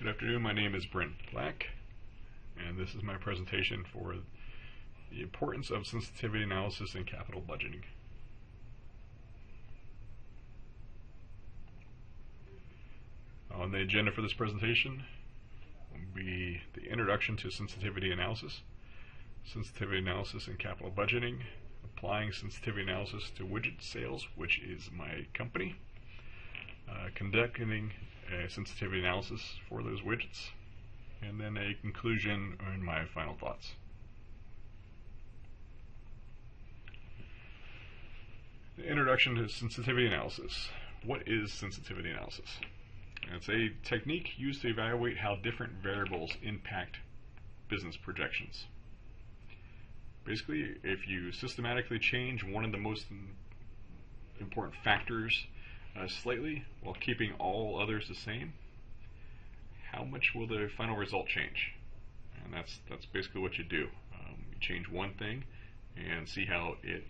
afternoon, my name is Brent Black, and this is my presentation for the importance of sensitivity analysis in capital budgeting. On the agenda for this presentation will be the introduction to sensitivity analysis in capital budgeting, applying sensitivity analysis to widget sales, which is my company, conducting a sensitivity analysis for those widgets, and then a conclusion and my final thoughts. The introduction to sensitivity analysis. What is sensitivity analysis? It's a technique used to evaluate how different variables impact business projections. Basically, if you systematically change one of the most important factors slightly while keeping all others the same, how much will the final result change? And that's basically what you do. You change one thing and see how it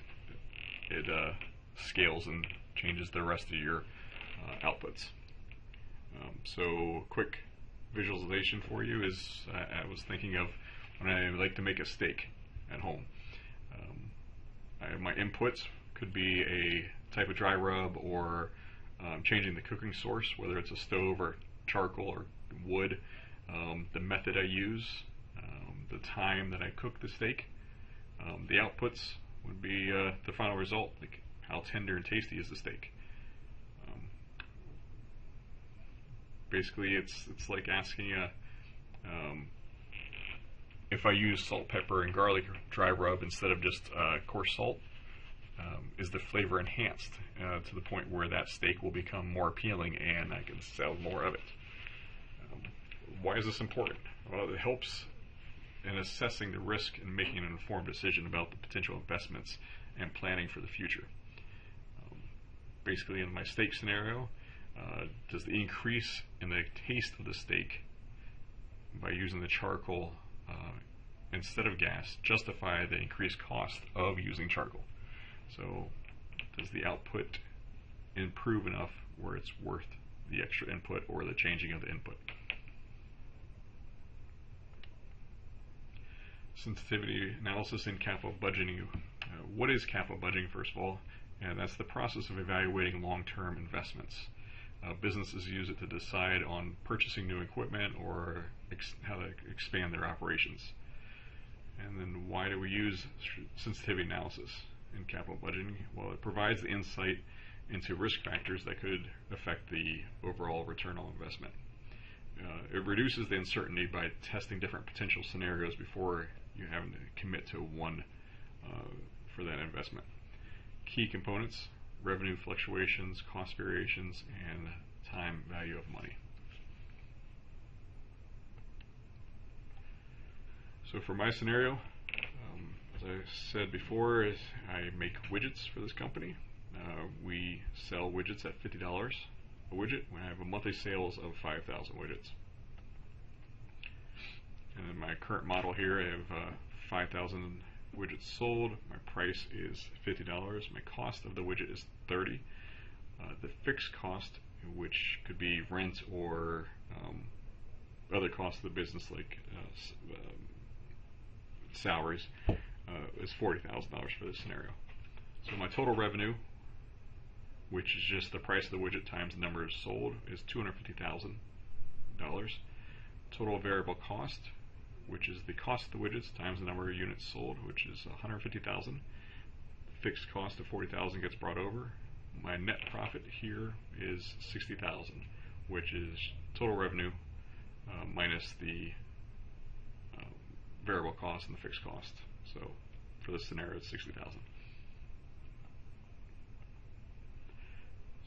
scales and changes the rest of your outputs. So quick visualization for you is I was thinking of when I like to make a steak at home. My inputs could be a type of dry rub or changing the cooking source, whether it's a stove or charcoal or wood, the method I use, the time that I cook the steak. The outputs would be the final result, like how tender and tasty is the steak. Basically, it's like asking if I use salt, pepper, and garlic dry rub instead of just coarse salt, is the flavor enhanced to the point where that steak will become more appealing and I can sell more of it? Why is this important? Well, it helps in assessing the risk and making an informed decision about the potential investments and planning for the future. Basically, in my steak scenario, does the increase in the taste of the steak by using the charcoal instead of gas justify the increased cost of using charcoal? So does the output improve enough where it's worth the extra input or the changing of the input? Sensitivity analysis in capital budgeting. What is capital budgeting, first of all? And that's the process of evaluating long-term investments. Businesses use it to decide on purchasing new equipment or how to expand their operations. And then why do we use sensitivity analysis in capital budgeting? Well, it provides the insight into risk factors that could affect the overall return on investment. It reduces the uncertainty by testing different potential scenarios before you have to commit to one for that investment. Key components: revenue fluctuations, cost variations, and time value of money. So for my scenario, as I said before, I make widgets for this company. We sell widgets at $50 a widget. We have a monthly sales of 5,000 widgets. And in my current model here, I have 5,000 widgets sold. My price is $50. My cost of the widget is $30. The fixed cost, which could be rent or other costs of the business like salaries, is $40,000 for this scenario. So my total revenue, which is just the price of the widget times the number sold, is $250,000. Total variable cost, which is the cost of the widgets times the number of units sold, which is $150,000. Fixed cost of $40,000 gets brought over. My net profit here is $60,000, which is total revenue minus the variable cost and the fixed cost. So for this scenario, it's $60,000.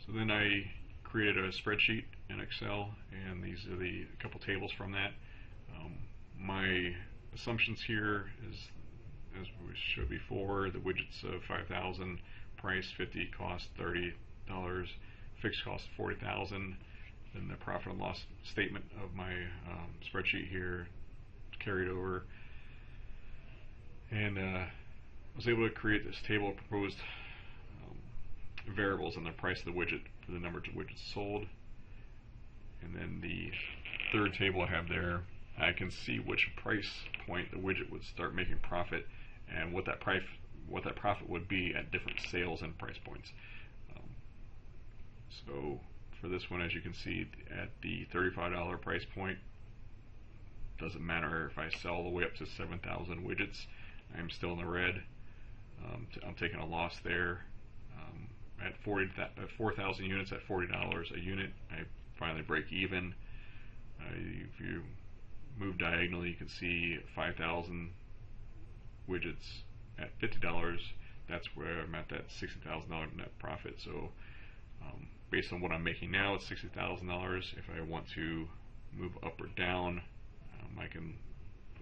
So then I created a spreadsheet in Excel, and these are the couple tables from that. My assumptions here is, as we showed before, the widgets of 5,000, price 50, cost $30, fixed cost 40,000. Then the profit and loss statement of my spreadsheet here carried over, and I was able to create this table of proposed variables and the price of the widget for the number of widgets sold, and then the third table I have there, I can see which price point the widget would start making profit, and what that profit would be at different sales and price points. So for this one, as you can see, at the $35 price point, doesn't matter if I sell all the way up to 7,000 widgets, I'm still in the red. I'm taking a loss there. At 4,000 units at $40 a unit, I finally break even. If you move diagonally, you can see 5,000 widgets at $50. That's where I'm at that $60,000 net profit. So based on what I'm making now, it's $60,000. If I want to move up or down,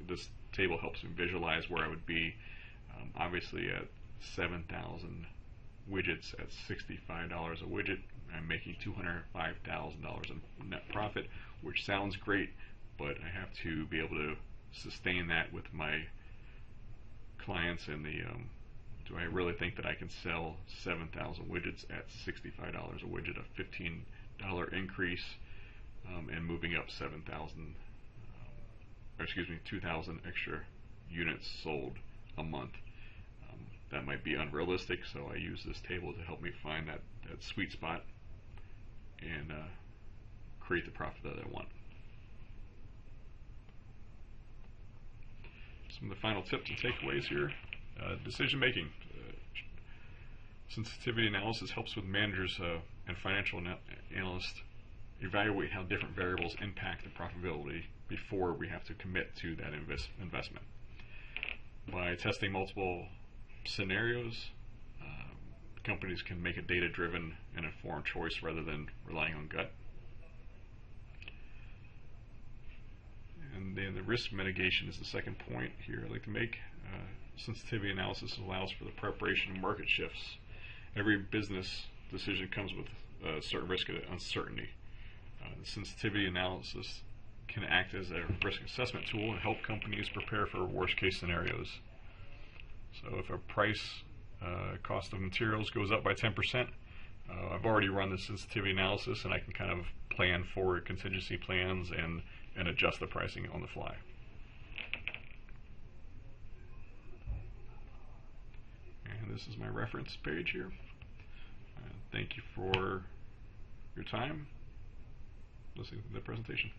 this table helps me visualize where I would be. Obviously at 7,000 widgets at $65 a widget, I'm making $205,000 in net profit, which sounds great, but I have to be able to sustain that with my clients. And do I really think that I can sell 7,000 widgets at $65 a widget, a $15 increase, and moving up 2,000 extra units sold a month? That might be unrealistic, so I use this table to help me find that sweet spot and create the profit that I want. Some of the final tips and takeaways here. Decision making. Sensitivity analysis helps with managers and financial analysts evaluate how different variables impact the profitability before we have to commit to that investment. By testing multiple scenarios, companies can make a data-driven and informed choice rather than relying on gut. And then the risk mitigation is the second point here I'd like to make. Sensitivity analysis allows for the preparation of market shifts. Every business decision comes with a certain risk of uncertainty. The sensitivity analysis can act as a risk assessment tool and help companies prepare for worst-case scenarios. So if a cost of materials goes up by 10%, I've already run the sensitivity analysis, and I can kind of plan forward contingency plans and adjust the pricing on the fly. And this is my reference page here. Thank you for your time listening to the presentation.